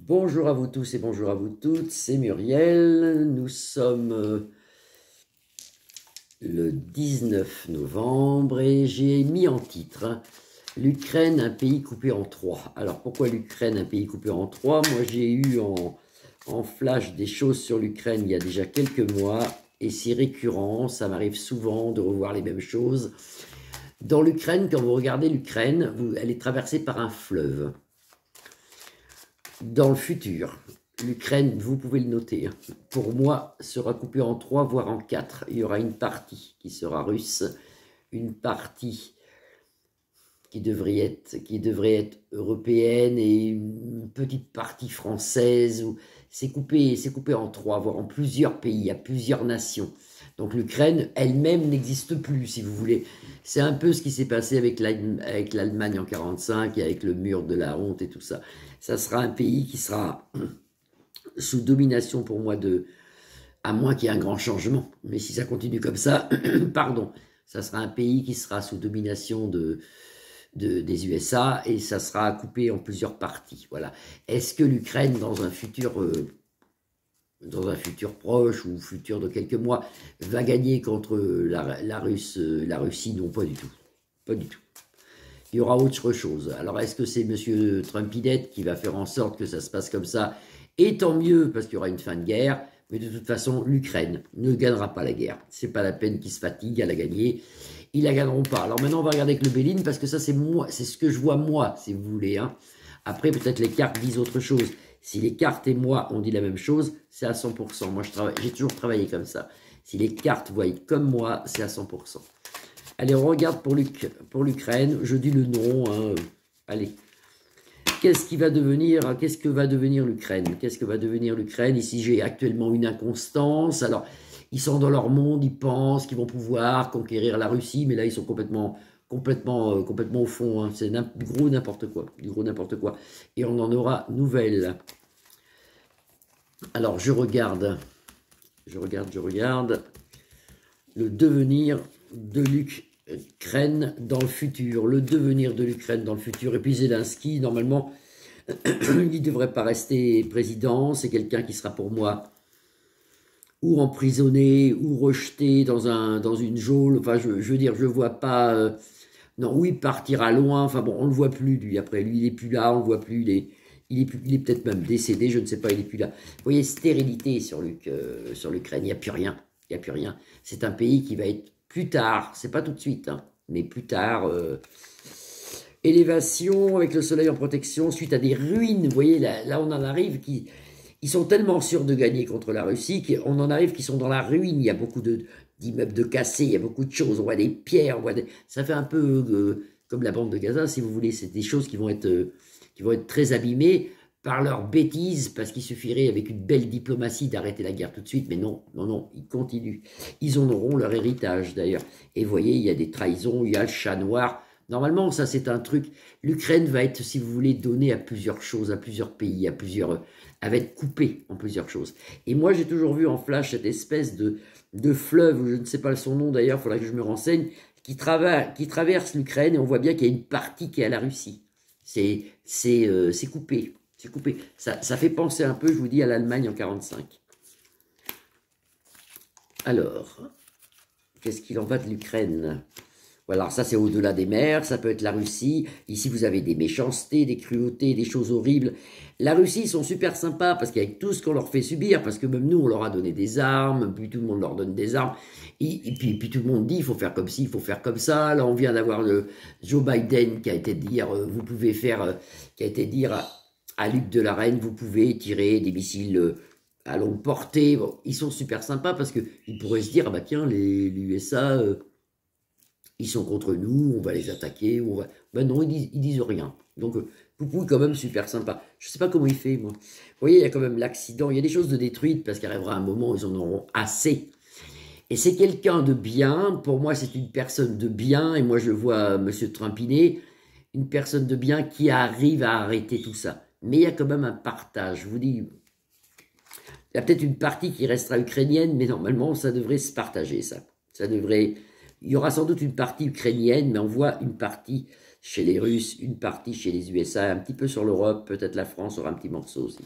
Bonjour à vous tous et bonjour à vous toutes, c'est Muriel. Nous sommes le 19 novembre et j'ai mis en titre l'Ukraine, un pays coupé en trois. Alors pourquoi l'Ukraine, un pays coupé en trois? Moi j'ai eu en flash des choses sur l'Ukraine il y a déjà quelques mois et c'est récurrent, ça m'arrive souvent de revoir les mêmes choses. Dans l'Ukraine, quand vous regardez l'Ukraine, elle est traversée par un fleuve. Dans le futur, l'Ukraine, vous pouvez le noter, pour moi, sera coupée en trois, voire en quatre. Il y aura une partie qui sera russe, une partie qui devrait être européenne et une petite partie française. C'est coupé en trois, voire en plusieurs pays, à plusieurs nations. Donc l'Ukraine elle-même n'existe plus, si vous voulez. C'est un peu ce qui s'est passé avec l'Allemagne en 1945 et avec le mur de la honte et tout ça. Ça sera un pays qui sera sous domination pour moi à moins qu'il y ait un grand changement. Mais si ça continue comme ça, pardon, ça sera un pays qui sera sous domination des USA et ça sera coupé en plusieurs parties. Voilà. Est-ce que l'Ukraine, dans un futur proche ou futur de quelques mois, va gagner contre la Russie? Non, pas du tout. Pas du tout. Il y aura autre chose. Alors, est-ce que c'est M. Trumpinette qui va faire en sorte que ça se passe comme ça? Et tant mieux, parce qu'il y aura une fin de guerre. Mais de toute façon, l'Ukraine ne gagnera pas la guerre. C'est pas la peine qu'ils se fatiguent à la gagner. Ils la gagneront pas. Alors maintenant, on va regarder avec le Béline, parce que ça, c'est moi, c'est ce que je vois moi, si vous voulez. Hein. Après, peut-être les cartes disent autre chose. Si les cartes et moi, on dit la même chose, c'est à 100%. Moi, j'ai toujours travaillé comme ça. Si les cartes voient comme moi, c'est à 100%. Allez, on regarde pour l'Ukraine. Je dis le nom. Hein. Allez. Qu'est-ce que va devenir l'Ukraine? Qu'est-ce que va devenir l'Ukraine? Ici, j'ai actuellement une inconstance. Alors, ils sont dans leur monde, ils pensent qu'ils vont pouvoir conquérir la Russie, mais là, ils sont complètement au fond. Hein. C'est gros n'importe quoi. Du gros n'importe quoi. Et on en aura nouvelle. Alors, je regarde le devenir de l'Ukraine dans le futur. Le devenir de l'Ukraine dans le futur. Et puis Zelensky, normalement, il ne devrait pas rester président. C'est quelqu'un qui sera pour moi ou emprisonné ou rejeté dans une geôle. Enfin, je veux dire, je ne vois pas... non, oui, il partira loin. Enfin bon, on ne le voit plus, lui. Après, lui, il n'est plus là, on ne le voit plus. Il est peut-être même décédé, je ne sais pas, il n'est plus là. Vous voyez, stérilité sur l'Ukraine, il n'y a plus rien. Il n'y a plus rien. C'est un pays qui va être plus tard, c'est pas tout de suite, hein, mais plus tard. Élévation avec le soleil en protection suite à des ruines. Vous voyez, là on en arrive ils sont tellement sûrs de gagner contre la Russie qu'on en arrive qu'ils sont dans la ruine. Il y a beaucoup d'immeubles de cassés, il y a beaucoup de choses. On voit des pierres, ça fait un peu comme la bande de Gaza, si vous voulez. C'est des choses qui vont être très abîmées par leurs bêtises, parce qu'il suffirait avec une belle diplomatie d'arrêter la guerre tout de suite, mais non, non, non, ils continuent. Ils en auront leur héritage d'ailleurs. Et vous voyez, il y a des trahisons, il y a le chat noir. Normalement, ça c'est un truc, l'Ukraine va être, si vous voulez, donnée à plusieurs choses, à plusieurs pays, elle va être coupée en plusieurs choses. Et moi, j'ai toujours vu en flash cette espèce de fleuve, je ne sais pas son nom d'ailleurs, il faudra que je me renseigne, qui traverse l'Ukraine, et on voit bien qu'il y a une partie qui est à la Russie. C'est coupé. C'est coupé. Ça fait penser un peu, je vous dis, à l'Allemagne en 1945. Alors, qu'est-ce qu'il en va de l'Ukraine? Voilà, alors ça c'est au-delà des mers, ça peut être la Russie. Ici vous avez des méchancetés, des cruautés, des choses horribles. La Russie, ils sont super sympas parce qu'avec tout ce qu'on leur fait subir, parce que même nous on leur a donné des armes, puis tout le monde leur donne des armes, et puis tout le monde dit il faut faire comme ci, il faut faire comme ça. Là on vient d'avoir Joe Biden qui a été dire, vous pouvez faire, qui a été dire à Luc de la Reine, vous pouvez tirer des missiles à longue portée. Bon, ils sont super sympas parce qu'ils pourraient se dire, ah bah tiens, les USA... ils sont contre nous, on va les attaquer, ben non, ils disent rien. Donc, Poupou est quand même super sympa. Je ne sais pas comment il fait, moi. Vous voyez, il y a quand même l'accident, il y a des choses de détruites, parce qu'il arrivera un moment où ils en auront assez. Et c'est quelqu'un de bien, pour moi c'est une personne de bien, et moi je vois M. Trumpinet, une personne de bien qui arrive à arrêter tout ça. Mais il y a quand même un partage, je vous dis, il y a peut-être une partie qui restera ukrainienne, mais normalement ça devrait se partager, ça. Ça devrait... Il y aura sans doute une partie ukrainienne, mais on voit une partie chez les Russes, une partie chez les USA, un petit peu sur l'Europe, peut-être la France aura un petit morceau aussi.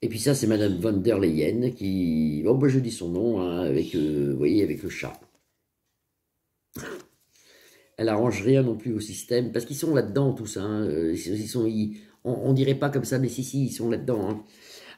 Et puis ça, c'est Madame von der Leyen qui... Bon, bah, je dis son nom, hein, avec, vous voyez, avec le chat. Elle arrange rien non plus au système, parce qu'ils sont là-dedans tous, hein, on dirait pas comme ça, mais si, ils sont là-dedans. Hein.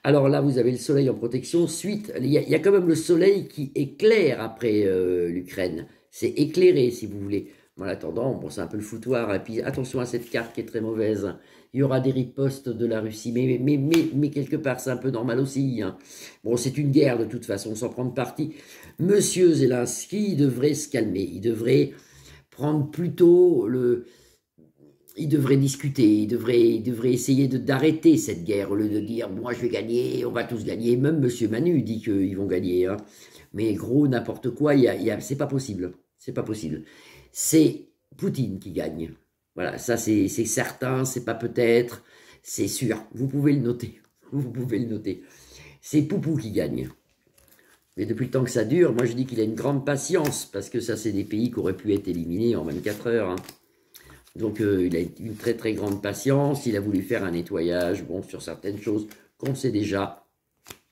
Alors là, vous avez le soleil en protection, suite, il y a quand même le soleil qui éclaire après l'Ukraine, c'est éclairé si vous voulez. En attendant, bon, c'est un peu le foutoir, et puis attention à cette carte qui est très mauvaise, il y aura des ripostes de la Russie, mais quelque part c'est un peu normal aussi. Hein. Bon, c'est une guerre de toute façon, sans prendre parti. Monsieur Zelensky, il devrait se calmer, il devrait prendre plutôt le... Il devrait discuter, il devrait essayer d'arrêter cette guerre, au lieu de dire « moi je vais gagner, on va tous gagner ». Même M. Manu dit qu'ils vont gagner. Hein. Mais gros, n'importe quoi, c'est pas possible. C'est pas possible. C'est Poutine qui gagne. Voilà, ça c'est certain, c'est pas peut-être, c'est sûr. Vous pouvez le noter. Vous pouvez le noter. C'est Poupou qui gagne. Mais depuis le temps que ça dure, moi je dis qu'il a une grande patience, parce que ça c'est des pays qui auraient pu être éliminés en 24 heures. Hein. Donc il a une très très grande patience, il a voulu faire un nettoyage, bon, sur certaines choses qu'on sait déjà.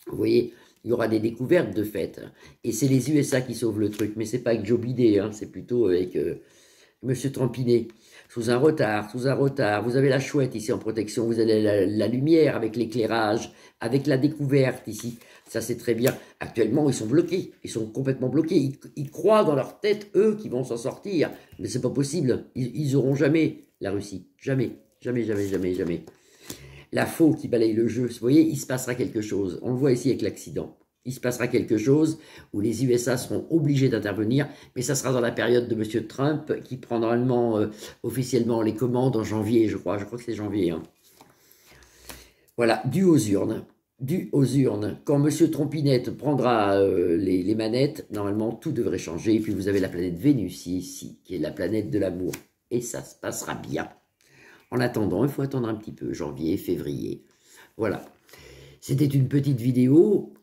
Vous voyez, il y aura des découvertes de fait. Et c'est les USA qui sauvent le truc, mais c'est pas avec Joe Biden, hein, c'est plutôt avec M. Trampinet. Sous un retard, vous avez la chouette ici en protection, vous avez la lumière avec l'éclairage, avec la découverte ici. Ça, c'est très bien. Actuellement, ils sont bloqués. Ils sont complètement bloqués. Ils croient dans leur tête, eux, qu'ils vont s'en sortir. Mais c'est pas possible. Ils n'auront jamais la Russie. Jamais. Jamais, jamais, jamais, jamais. La faux qui balaye le jeu. Vous voyez, il se passera quelque chose. On le voit ici avec l'accident. Il se passera quelque chose où les USA seront obligés d'intervenir. Mais ça sera dans la période de M. Trump qui prend normalement officiellement les commandes en janvier, je crois. Je crois que c'est janvier. Hein. Voilà, dû aux urnes. Quand M. Trompinette prendra les manettes, normalement, tout devrait changer. Et puis, vous avez la planète Vénus ici, qui est la planète de l'amour. Et ça se passera bien. En attendant, il faut attendre un petit peu, janvier, février. Voilà. C'était une petite vidéo,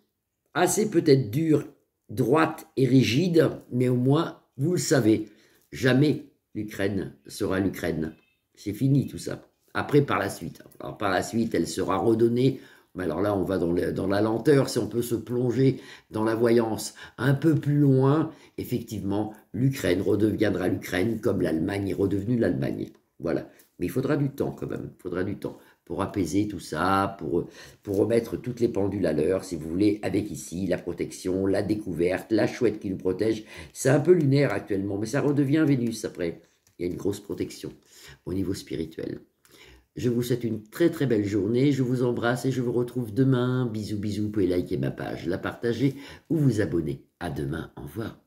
assez peut-être dure, droite et rigide, mais au moins, vous le savez, jamais l'Ukraine sera l'Ukraine. C'est fini tout ça. Après, par la suite. Alors, par la suite, elle sera redonnée. Mais alors là, on va dans la lenteur. Si on peut se plonger dans la voyance un peu plus loin, effectivement, l'Ukraine redeviendra l'Ukraine comme l'Allemagne est redevenue l'Allemagne. Voilà. Mais il faudra du temps quand même. Il faudra du temps pour apaiser tout ça, pour remettre toutes les pendules à l'heure, si vous voulez, avec ici la protection, la découverte, la chouette qui nous protège. C'est un peu lunaire actuellement, mais ça redevient Vénus après. Il y a une grosse protection au niveau spirituel. Je vous souhaite une très très belle journée, je vous embrasse et je vous retrouve demain. Bisous bisous, vous pouvez liker ma page, la partager ou vous abonner. À demain, au revoir.